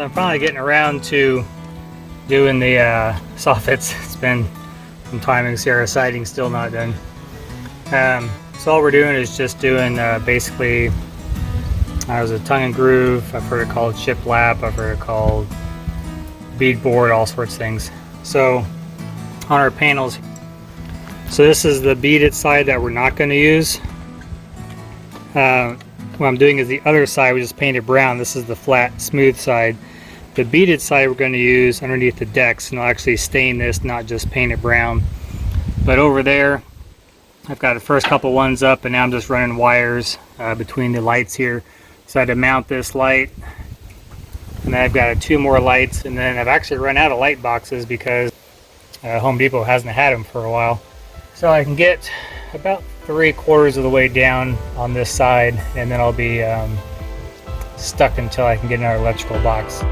I'm finally getting around to doing the soffits. It's been some time, and Sierra siding still not done. So all we're doing is just doing basically, there's a tongue and groove. I've heard it called shiplap. I've heard it called beadboard, all sorts of things. So on our panels, so this is the beaded side that we're not going to use. What I'm doing is the other side, we just painted brown. This is the flat, smooth side. The beaded side we're going to use underneath the decks, and I'll actually stain this, not just paint it brown. But over there, I've got the first couple ones up, and now I'm just running wires between the lights here. So I had to mount this light, and then I've got 2 more lights, and then I've actually run out of light boxes because Home Depot hasn't had them for a while. So I can get about 3/4 of the way down on this side, and then I'll be stuck until I can get another electrical box.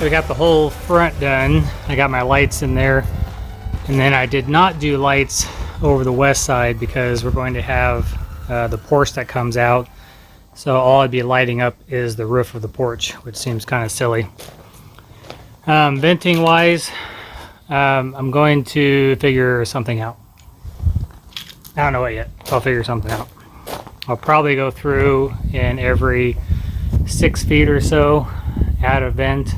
We got the whole front done. I got my lights in there, and then I did not do lights over the west side because we're going to have the porch that comes out, so all I'd be lighting up is the roof of the porch, which seems kind of silly. Venting wise, I'm going to figure something out. I don't know what yet. I'll figure something out. I'll probably go through in every 6 feet or so, add a vent.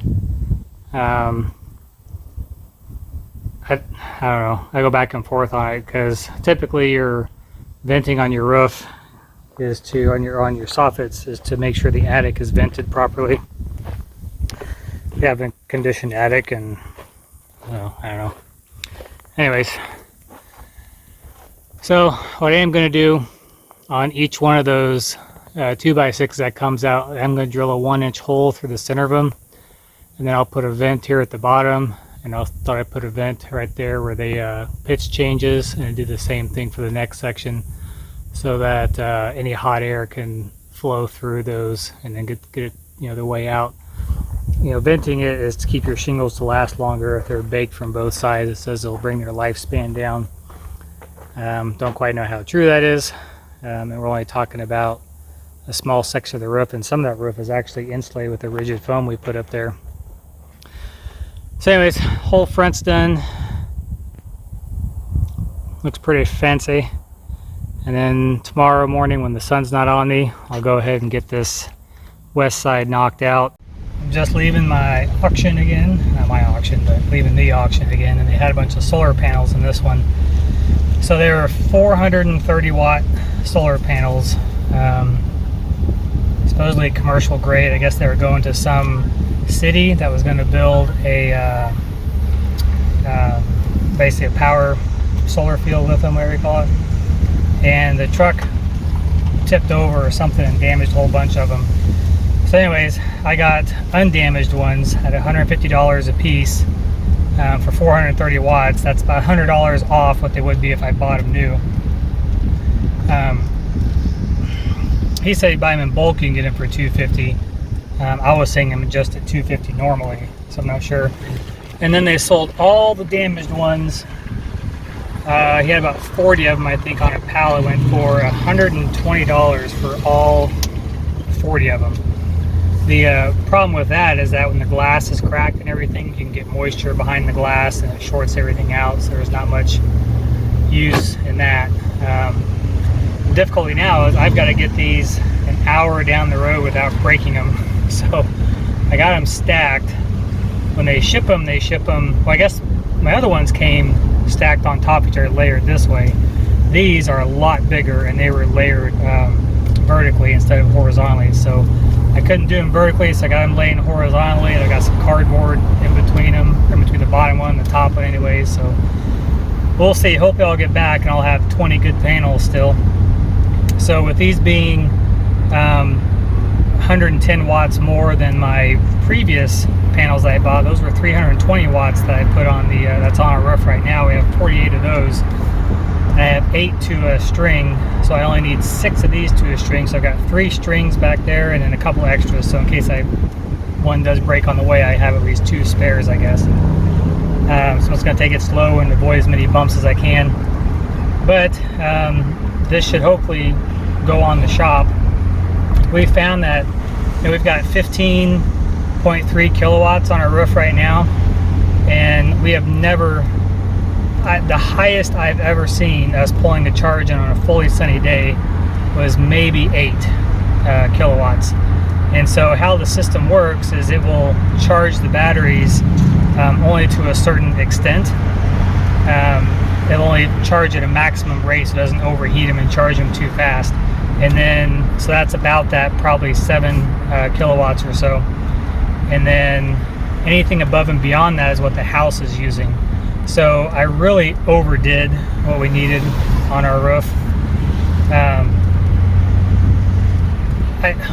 I I don't know. I go back and forth on it because typically your venting on your roof is to on your soffits is to make sure the attic is vented properly. We have a conditioned attic, and well, I don't know. Anyways, so what I am going to do on each one of those 2x6 that comes out, I'm going to drill a 1-inch hole through the center of them, and then I'll put a vent here at the bottom, and I thought I'd put a vent right there where the pitch changes, and do the same thing for the next section, so that any hot air can flow through those and then get it, the way out. Venting it is to keep your shingles to last longer. If they're baked from both sides, it says it'll bring their lifespan down. Don't quite know how true that is, and we're only talking about a small section of the roof, and some of that roof is actually insulated with the rigid foam we put up there. So anyways, whole front's done. Looks pretty fancy. And then tomorrow morning when the sun's not on me, I'll go ahead and get this west side knocked out. I'm just leaving my auction again. Not my auction, but leaving the auction again. And they had a bunch of solar panels in this one. So they were 430 watt solar panels. Supposedly commercial grade. I guess they were going to some city that was going to build a basically a power solar field with them, whatever you call it. And the truck tipped over or something and damaged a whole bunch of them. So anyways, I got undamaged ones at $150 a piece for 430 watts. That's about $100 off what they would be if I bought them new. He said he'd buy them in bulk, you can get them for $250. I was seeing them just at $250 normally, so I'm not sure. And then they sold all the damaged ones. He had about 40 of them, I think, on a pallet. Went for $120 for all 40 of them. The problem with that is that when the glass is cracked and everything, you can get moisture behind the glass and it shorts everything out, so there's not much use in that. The difficulty now is I've got to get these an hour down the road without breaking them. So I got them stacked. When they ship them, well, I guess my other ones came stacked on top of each other, layered this way. These are a lot bigger, and they were layered vertically instead of horizontally, so I couldn't do them vertically, so I got them laying horizontally, and I got some cardboard in between them, in between the bottom one and the top one anyway, so we'll see. Hopefully I'll get back and I'll have 20 good panels still. So with these being 110 watts more than my previous panels that I bought, those were 320 watts that I put on the that's on our roof right now. We have 48 of those. I have 8 to a string, so I only need 6 of these to a string, so I've got 3 strings back there and then a couple extras, so in case one does break on the way, I have at least 2 spares, I guess. So I'm just going to take it slow and avoid as many bumps as I can, but this should hopefully go on the shop. We found that we've got 15.3 kilowatts on our roof right now, and we have never, the highest I've ever seen us pulling the charge in on a fully sunny day was maybe 8 kilowatts. And so how the system works is it will charge the batteries only to a certain extent. It'll only charge at a maximum rate so it doesn't overheat them and charge them too fast. And then, so that's about that, probably 7 kilowatts or so. And then anything above and beyond that is what the house is using. So I really overdid what we needed on our roof.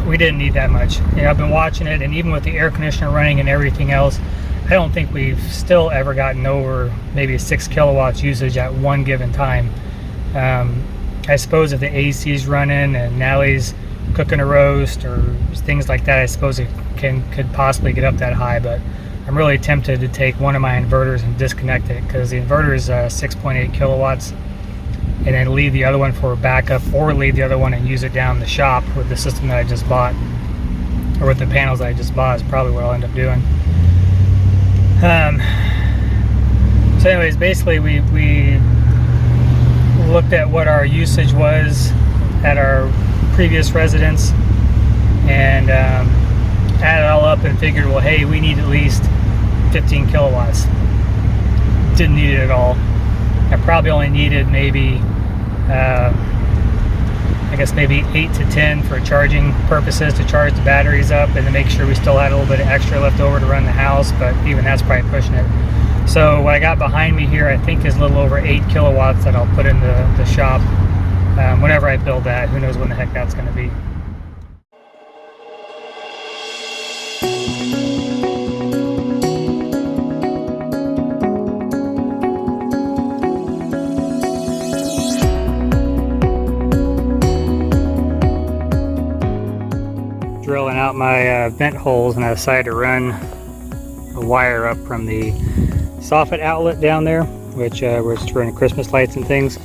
We didn't need that much. I've been watching it, and even with the air conditioner running and everything else, I don't think we've still ever gotten over maybe 6 kilowatts usage at one given time. I suppose if the AC's running and Natalie's cooking a roast or things like that, I suppose it could possibly get up that high, but I'm really tempted to take one of my inverters and disconnect it, because the inverter is 6.8 kilowatts, and then leave the other one for a backup, or leave the other one and use it down in the shop with the system that I just bought, or with the panels that I just bought is probably what I'll end up doing. So anyways, basically we looked at what our usage was at our previous residence, and added it all up and figured, well, hey, we need at least 15 kilowatts. didn't need it at all. I probably only needed maybe I guess maybe 8 to 10 for charging purposes, to charge the batteries up and to make sure we still had a little bit of extra left over to run the house, but even that's probably pushing it. So what I got behind me here I think is a little over 8 kilowatts that I'll put in the shop whenever I build that. Who knows when the heck that's going to be. Drilling out my vent holes, and I decided to run a wire up from the soffit outlet down there, which was to run Christmas lights and things.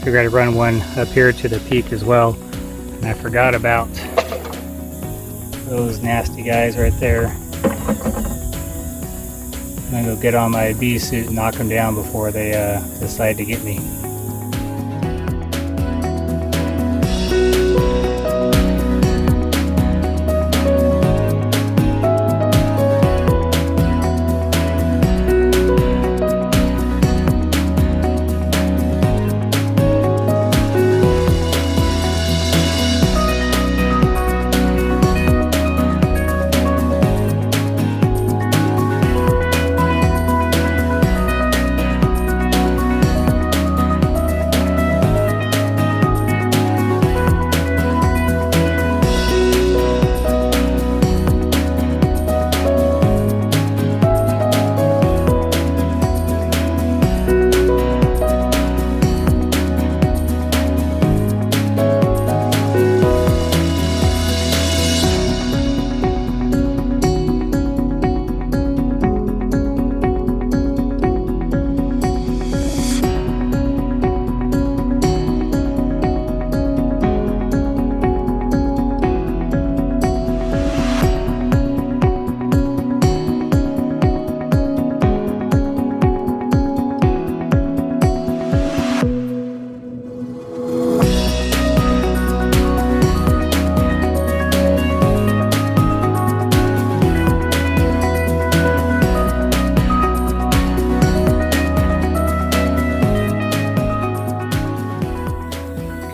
Figured I'd run one up here to the peak as well, and I forgot about those nasty guys right there. I'm gonna go get on my bee suit and knock them down before they decide to get me.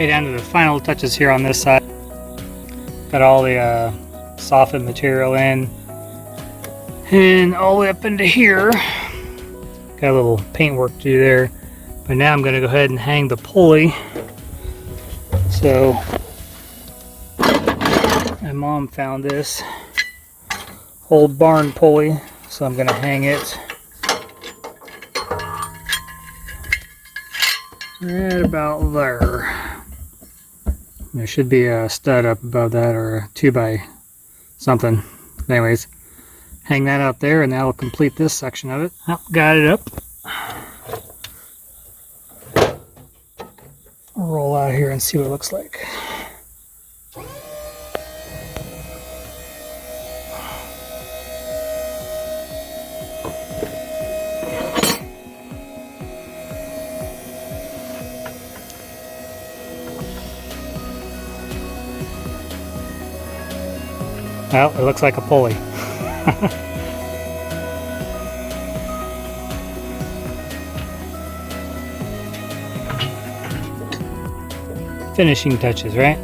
Okay, down to the final touches here on this side. Got all the soffit material in, and all the way up into here. Got a little paint work to do there, but now I'm going to go ahead and hang the pulley. So my mom found this old barn pulley, so I'm going to hang it right about there. There should be a stud up above that, or a 2 by something. Anyways, hang that out there, and that'll complete this section of it. Oh, got it up. I'll roll out here and see what it looks like. Well, it looks like a pulley. Finishing touches, right?